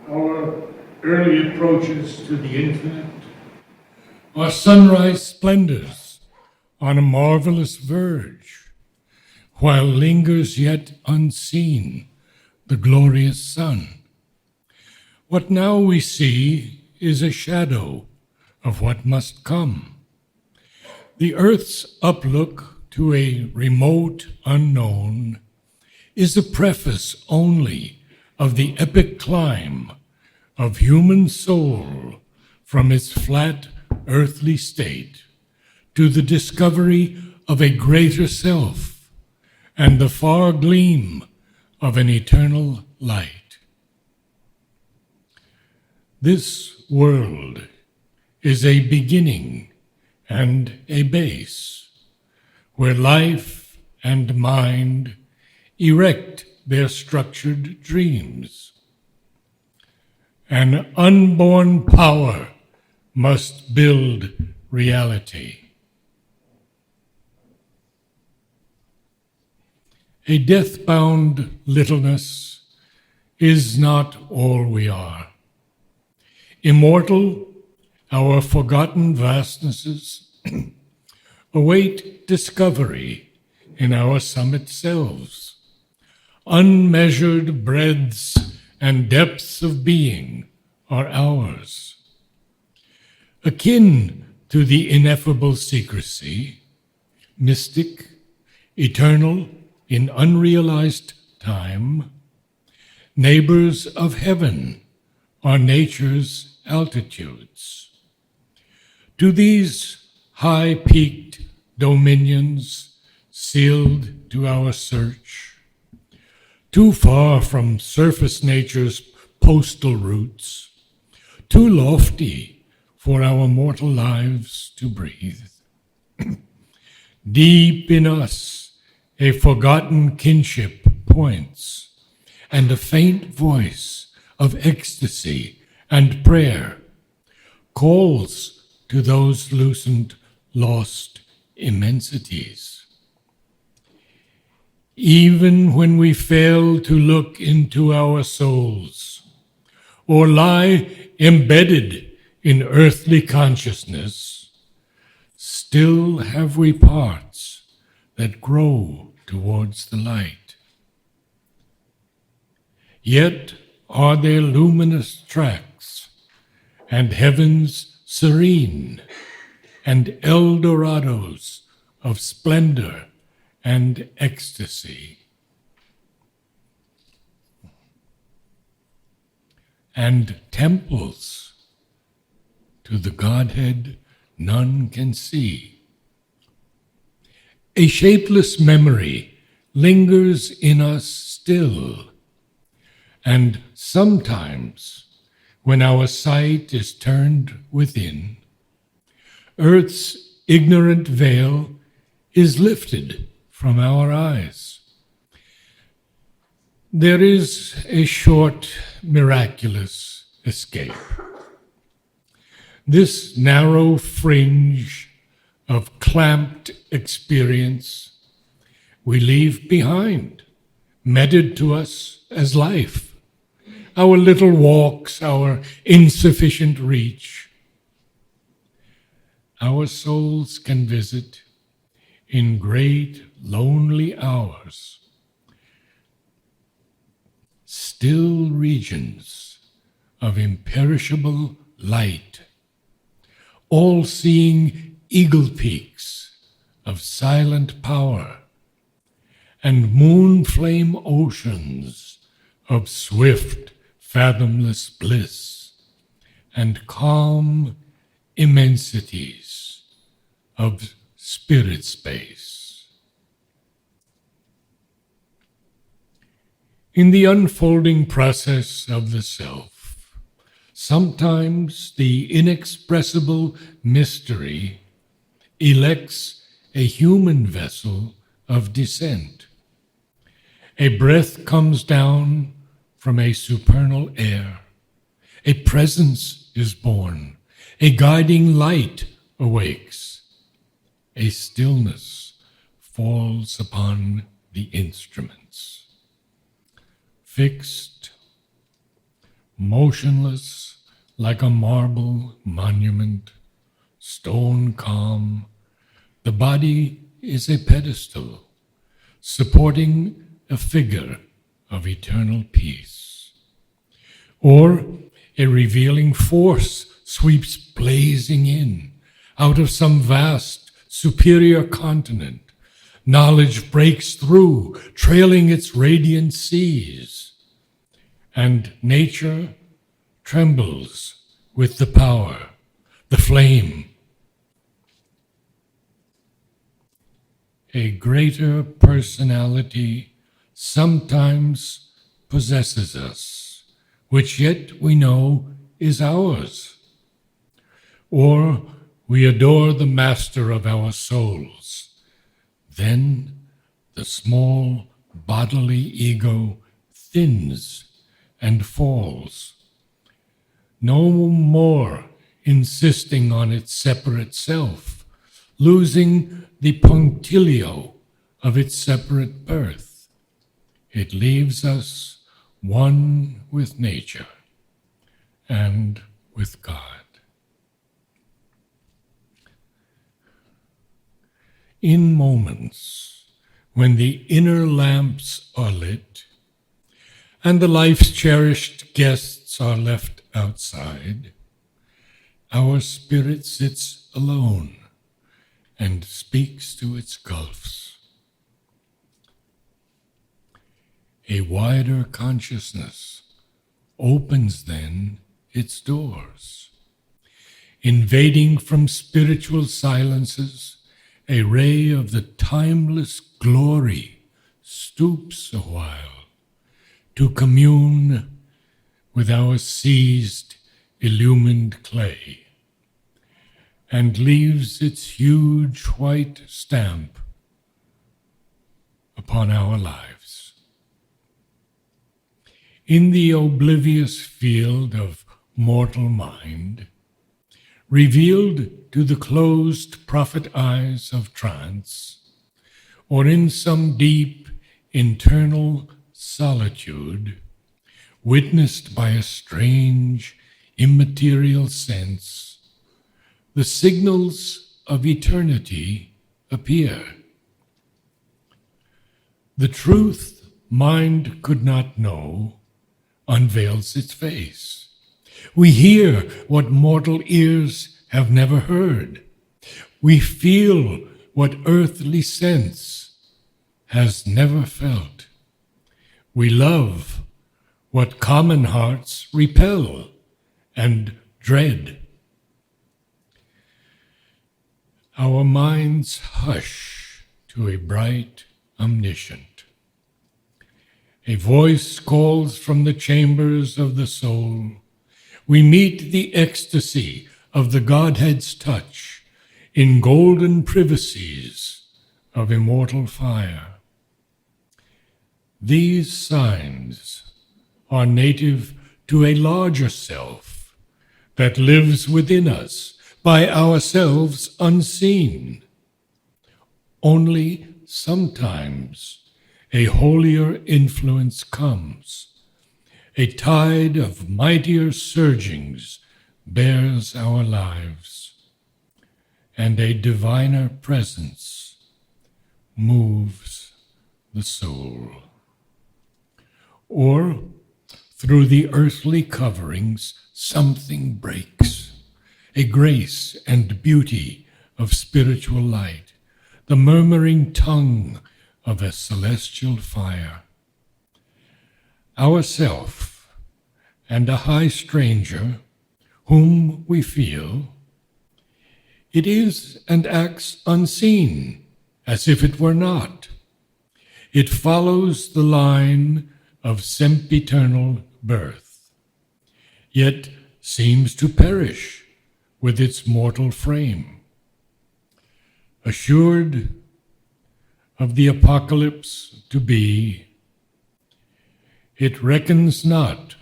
our early approaches to the infinite, our sunrise splendors on a marvelous verge, while lingers yet unseen the glorious sun. What now we see is a shadow of what must come. The earth's uplook to a remote unknown is a preface only of the epic climb of human soul from its flat earthly state to the discovery of a greater self and the far gleam of an eternal light. This world is a beginning and a base where life and mind erect their structured dreams. An unborn power must build reality. A death-bound littleness is not all we are. Immortal, our forgotten vastnesses await discovery in our summit selves. Unmeasured breadths and depths of being are ours. Akin to the ineffable secrecy, mystic, eternal in unrealized time, neighbors of heaven are nature's altitudes. To these high-peaked dominions sealed to our search, too far from surface nature's postal routes, too lofty for our mortal lives to breathe. Deep in us, a forgotten kinship points, and a faint voice of ecstasy and prayer calls to those lucent, lost immensities. Even when we fail to look into our souls, or lie embedded in earthly consciousness, still have we parts that grow towards the light. Yet are there luminous tracks and heavens serene and Eldorados of splendor and ecstasy. And temples to the Godhead none can see. A shapeless memory lingers in us still, and sometimes, when our sight is turned within, earth's ignorant veil is lifted from our eyes. There is a short, miraculous escape. This narrow fringe of clamped experience we leave behind, meted to us as life. Our little walks, our insufficient reach. Our souls can visit in great lonely hours still regions of imperishable light, all-seeing eagle peaks of silent power, and moon-flame oceans of swift, fathomless bliss, and calm immensities of spirit space. In the unfolding process of the self, sometimes the inexpressible mystery elects a human vessel of descent. A breath comes down from a supernal air. A presence is born. A guiding light awakes. A stillness falls upon the instruments. Fixed, motionless like a marble monument, stone calm. The body is a pedestal supporting a figure of eternal peace. Or a revealing force sweeps blazing in out of some vast, superior continent. Knowledge breaks through, trailing its radiant seas, and nature trembles with the power, the flame. A greater personality sometimes possesses us, which yet we know is ours. Or we adore the master of our souls. Then the small bodily ego thins and falls, no more insisting on its separate self, losing the punctilio of its separate birth. It leaves us one with nature and with God. In moments when the inner lamps are lit and the life's cherished guests are left outside, our spirit sits alone and speaks to its gulfs. A wider consciousness opens then its doors, invading from spiritual silences. A ray of the timeless glory stoops a while to commune with our seized, illumined clay, and leaves its huge white stamp upon our lives. In the oblivious field of mortal mind, revealed to the closed prophet eyes of trance, or in some deep internal solitude, witnessed by a strange immaterial sense, the signals of eternity appear. The truth mind could not know unveils its face. We hear what mortal ears have never heard. We feel what earthly sense has never felt. We love what common hearts repel and dread. Our minds hush to a bright omniscient. A voice calls from the chambers of the soul. We meet the ecstasy of the Godhead's touch in golden privacies of immortal fire. These signs are native to a larger self that lives within us, by ourselves unseen. Only sometimes a holier influence comes. A tide of mightier surgings bears our lives, and a diviner presence moves the soul. Or, through the earthly coverings, something breaks, a grace and beauty of spiritual light, the murmuring tongue of a celestial fire. Our self and a high stranger whom we feel, it is and acts unseen, as if it were not. It follows the line of sempiternal birth, yet seems to perish with its mortal frame. Assured of the apocalypse to be, it reckons not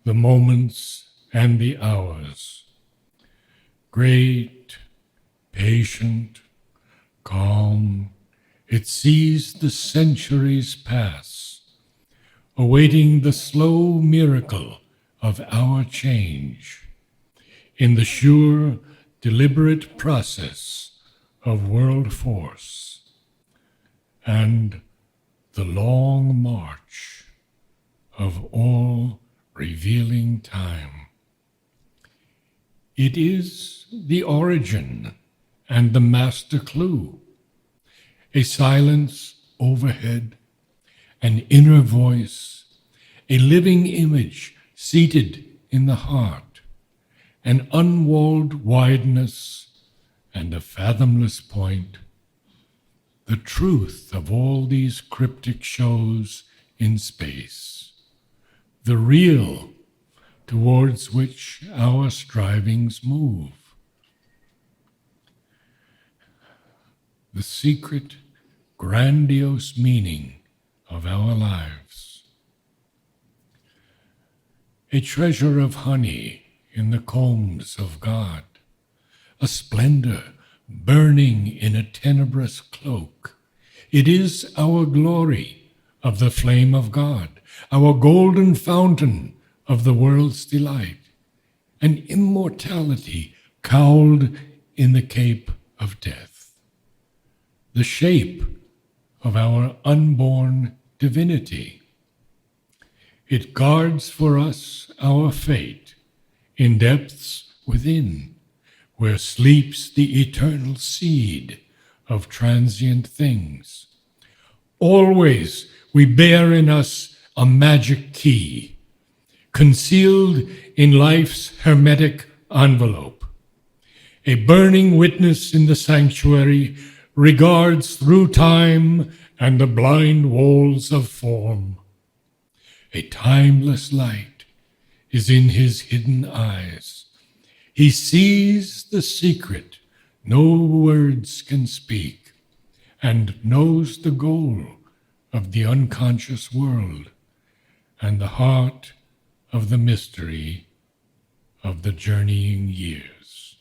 the moments and the hours. Great, patient, calm, it sees the centuries pass, awaiting the slow miracle of our change in the sure, deliberate process of world force and the long march of all revealing time. It is the origin and the master clue, a silence overhead, an inner voice, a living image seated in the heart, an unwalled wideness and a fathomless point, the truth of all these cryptic shows in space, the real towards which our strivings move, the secret, grandiose meaning of our lives. A treasure of honey in the combs of God, a splendor burning in a tenebrous cloak. It is our glory of the flame of God, our golden fountain of the world's delight, an immortality cowled in the cape of death, the shape of our unborn divinity. It guards for us our fate in depths within, where sleeps the eternal seed of transient things. Always we bear in us a magic key, concealed in life's hermetic envelope. A burning witness in the sanctuary regards through time and the blind walls of form. A timeless light is in his hidden eyes. He sees the secret no words can speak, and knows the goal of the unconscious world and the heart of the mystery of the journeying years.